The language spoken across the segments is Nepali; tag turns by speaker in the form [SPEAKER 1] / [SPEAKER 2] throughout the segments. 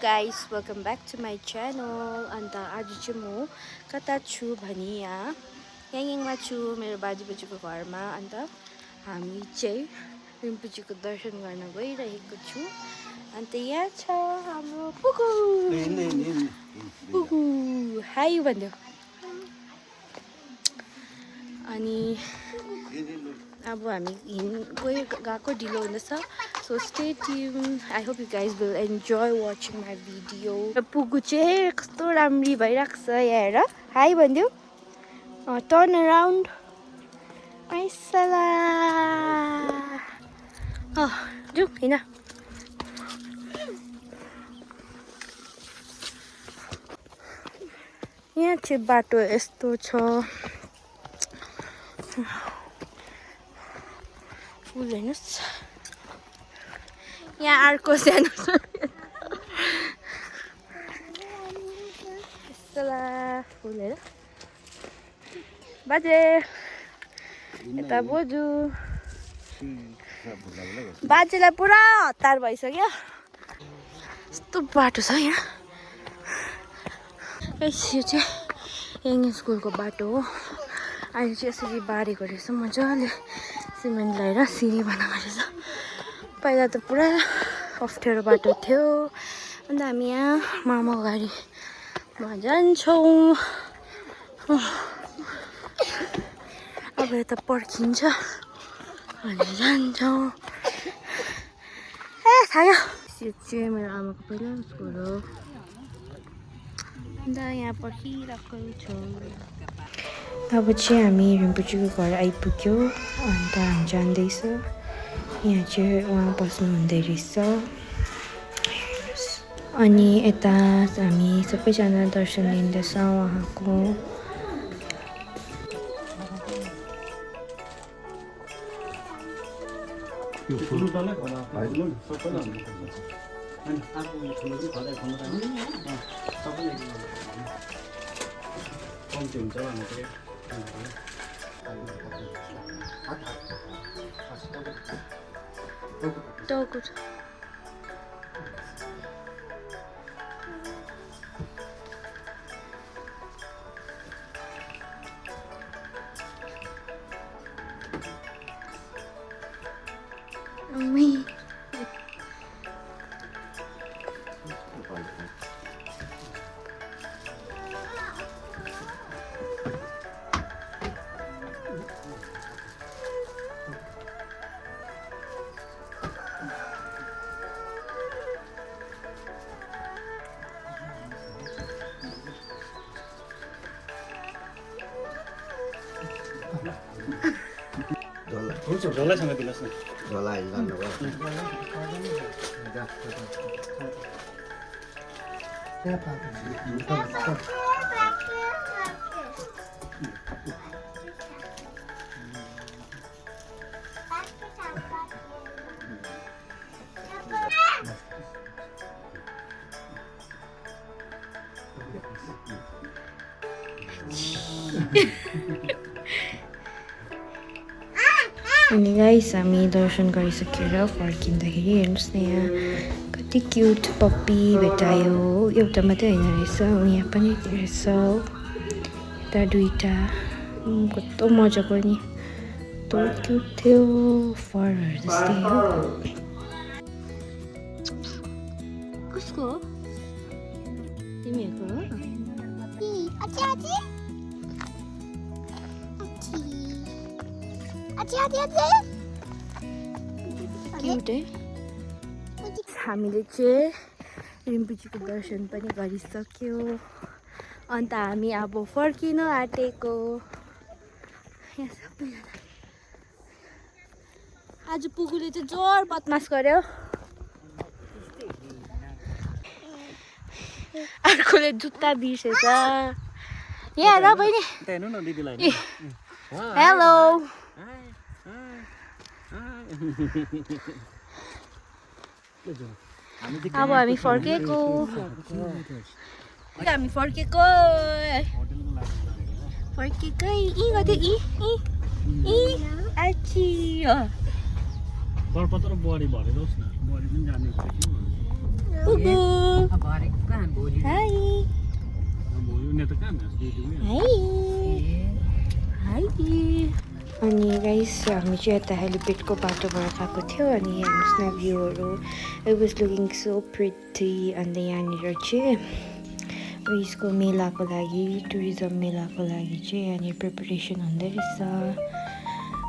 [SPEAKER 1] Guys, welcome back to my channel. अन्त आज चाहिँ म कता छु भने यहीँमा छु मेरो बाजेबोजूको घरमा। अन्त हामी चाहिँ रिम्पोचीको दर्शन गर्न गइरहेको छु। अन्त यहाँ छ हाम्रो पुगु पुगु हाई भन्दियो। अनि अब हामी गएको ढिलो हुँदैछ। So stay tuned. I hope you guys will enjoy watching my video. पुगु चाहिँ कस्तो राम्री भइरहेको छ यहाँ हेर। हाई भन्दियो। Turn around. माइसला। जाऊ हैन। यहाँ चाहिँ बाटो यस्तो छ। फुल हेर्नुस्। यहाँ अर्को सानो छ। फुल हेर। बाजे यता बोजू बाजेलाई पुरा हतार भइसक्यो। यस्तो बाटो छ यहाँ। यो चाहिँ यङ स्कुलको बाटो हो। अहिले चाहिँ यसरी बारेको रहेछ मजाले सिमेन्ट लगाएर सिँढी बनाएको रहेछ। पहिला त पुरा अप्ठ्यारो बाटो थियो। अन्त हामी यहाँ मामाको गाडीमा जान्छौँ। अब यता पर्खिन्छ अनि जान्छौँ। थाहा यो चाहिँ मेरो आमाको पहिला स्कुल हो। अन्त यहाँ पर्खिरहेको छौँ। अब चाहिँ हामी रिम्पोचीको घर आइपुग्यो। अन्त हामी जाँदैछ। यहाँ चाहिँ उहाँ बस्नु हुँदै रहेछ। अनि यता हामी सबैजना दर्शन लिँदैछ उहाँको। टाउको छ।
[SPEAKER 2] झोलासँग दिनुहोस् न।
[SPEAKER 3] झोला हाल्नुभयो।
[SPEAKER 1] अनि गाइस हामी दर्शन गरिसकेर फर्किँदाखेरि हेर्नुहोस् न यहाँ कति क्युट पप्पी भेटायो। एउटा मात्रै होइन रहेछ, यहाँ पनि रहेछ। यता दुईटा कस्तो मजाको नि कस्तो क्युट थियो। फरहरू जस्तै हो। कसको हो? तिमीहरूको हो? क्युट है। हामीले चाहिँ रिम्पोचीको दर्शन पनि गरिसक्यो। अन्त हामी अब फर्किन आँटेको। यहाँ सबैजना आज पुगुले चाहिँ जोर बदमास गर्यो। अर्कोले जुत्ता बिर्सेछ। यहाँ र बहिनी। हेलो। अब हामी फर्केको। हामी फर्केको। फर्केकै यी गयो यी आची।
[SPEAKER 2] तरपत्र बुहारी भरिदिनुहोस् न। बुहारी पनि जाने
[SPEAKER 1] Bubu. Hai. Hai. Hai. अनि गाइस हामी चाहिँ यता हेलिपेडको बाटोबाट गएको थियो अनि हेर्नुहोस् न भ्यूहरू it was looking so pretty अन्त यहाँनिर चाहिँ उयसको मेलाको लागि टुरिज्म मेलाको लागि चाहिँ यहाँनिर प्रिपरेसन हुँदै रहेछ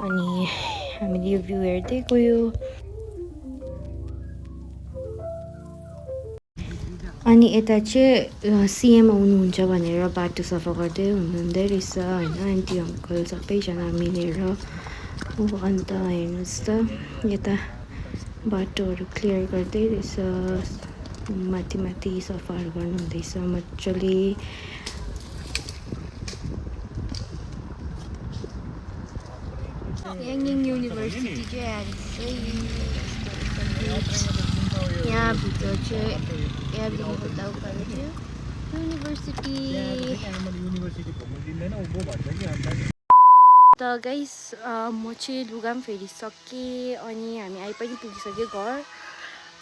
[SPEAKER 1] अनि हामीले यो भ्यू हेर्दै गयो अनि यता चाहिँ सिएम आउनुहुन्छ भनेर बाटो सफा गर्दै हुनुहुँदै रहेछ होइन आन्टी अङ्कल सबैजना मिलेर अन्त हेर्नुहोस् त यता बाटोहरू क्लियर गर्दै रहेछ माथि माथि सफाहरू गर्नुहुँदैछ मजाले याङयाङ युनिभर्सिटी चाहिँ यहाँभित्र चाहिँ यहाँदेखिको त उकालो थियो युनिभर्सिटी त गाइस म चाहिँ लुगा पनि फेरिसकेँ अनि हामी आइ पनि पुगिसक्यो घर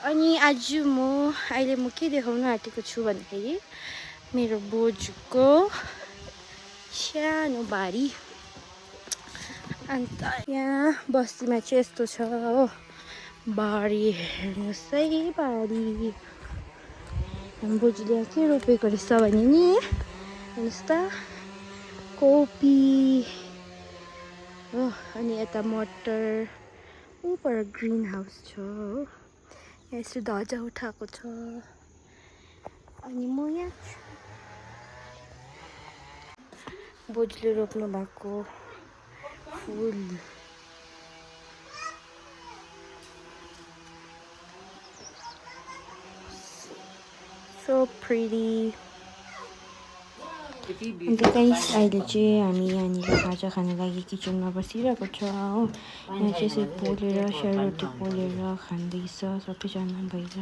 [SPEAKER 1] अनि आज अहिले म के देखाउन आँटेको छु भन्दाखेरि मेरो बोजूको सानो बारी अन्त यहाँ बस्तीमा चाहिँ यस्तो छ हो बारी हेर्नुहोस् है बारी बोजूले यहाँ के रोपेको रहेछ भने नि हेर्नुहोस् त कोपी हो अनि यता मटर ऊपर ग्रिन हाउस छ हो यहाँ यस्तो ध्वजा उठाएको छ अनि म यहाँ बोजूले रोप्नु भएको फुल so pretty अन्त गाइस अहिले चाहिँ हामी यहाँनिर खाजा खानु लागि किचनमा बसिरहेको छ हो यहाँ चाहिँ यसरी पोलेर सेलरोटी पोलेर खाँदैछ सबैजना भएर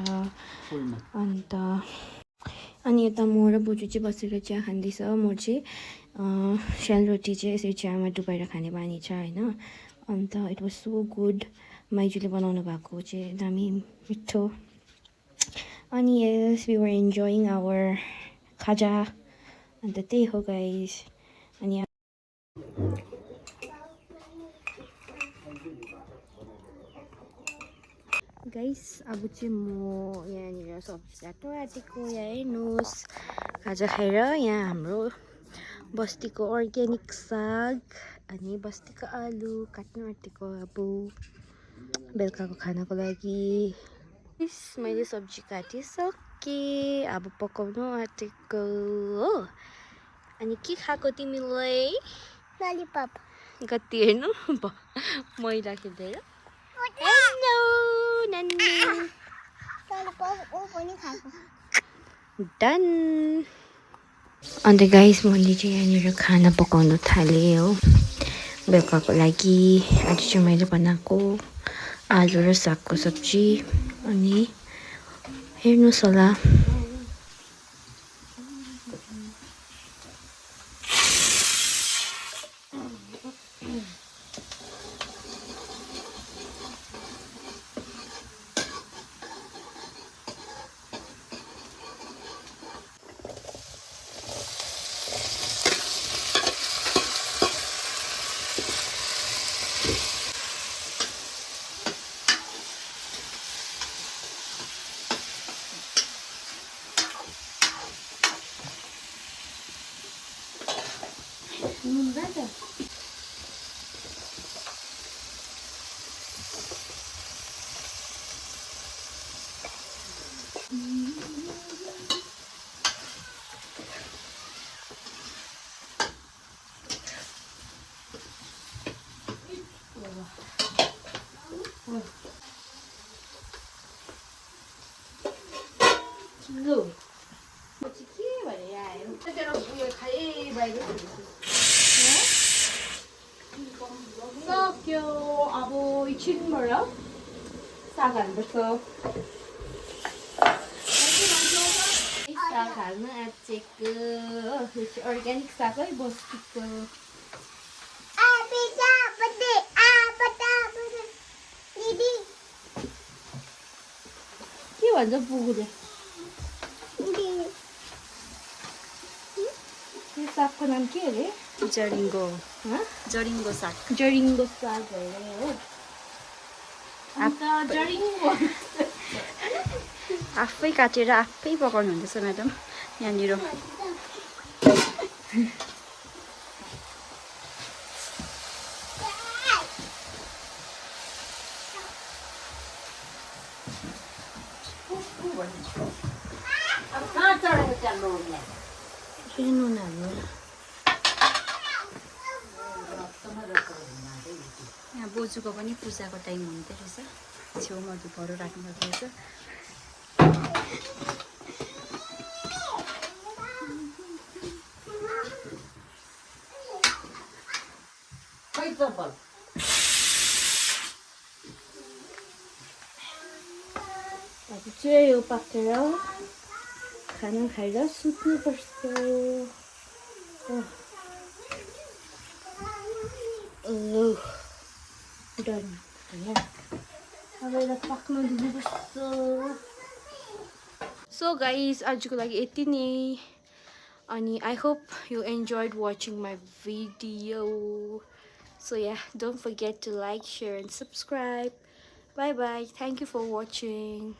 [SPEAKER 1] अन्त अनि यता म र बोजू चाहिँ बसेर चिया खाँदैछ म चाहिँ सेलरोटी चाहिँ यसरी चियामा डुबाएर खाने बानी छ होइन अन्त इट वाज सो गुड माइजूले बनाउनु भएको चाहिँ दामी मिठो अनि यस वी वर इन्जोइङ आवर खाजा अन्त त्यही हो गाइस अनि गाइस अब चाहिँ म यहाँनिर सब्जी काट्नु आँटेको यहाँ हेर्नुहोस् खाजा खाएर यहाँ हाम्रो बस्तीको अर्ग्यानिक साग अनि बस्तीको आलु काट्नु आँटेको अब बेलुकाको खानाको लागि मैले सब्जी काटिसकेँ अब पकाउनु आँटेको हो अनि के खाएको तिमीले ललिपप कति हेर्नु मैला खेल्दै हेलो नन्नी डन अन्त गाइस मैले चाहिँ यहाँनिर खाना पकाउनु थालेँ हो बेलुकाको लागि आज चाहिँ मैले बनाएको आलु र सागको सब्जी अनि हेर्नुहोस् होला सक्यो अब एकछिनबाट साग हाल्नुपर्छ साग हाल्न आँटेको अर्ग्यानिक साग है बस्तीको के भन्छ पुगुले सागको नाम के अरे?
[SPEAKER 2] जरिङ्गो
[SPEAKER 1] हँ?
[SPEAKER 2] जरिङ्गो साग
[SPEAKER 1] जरिङ्गो साग अरे हो। अन्त जरिङ्गो
[SPEAKER 2] आफै काटेर आफै पकाउनु हुँदैछ म्याडम यहाँनिर।
[SPEAKER 1] फेरि नुन हाल्नु।
[SPEAKER 2] यहाँ बोजूको पनि पूजाको टाइम हुँदो रहेछ, छेउमा धुपहरू राख्नु पर्दो रहेछ।
[SPEAKER 1] अब चाहिँ यो पाकेर खाना खाएर सुत्नुपर्छ। डन होइन, अब यसलाई पाक्न दिनुपर्छ। सो गाइज आजको लागि यति नै। अनि I hope you enjoyed watching my video. So yeah, don't forget to like, share and subscribe. Bye bye. Thank you for watching.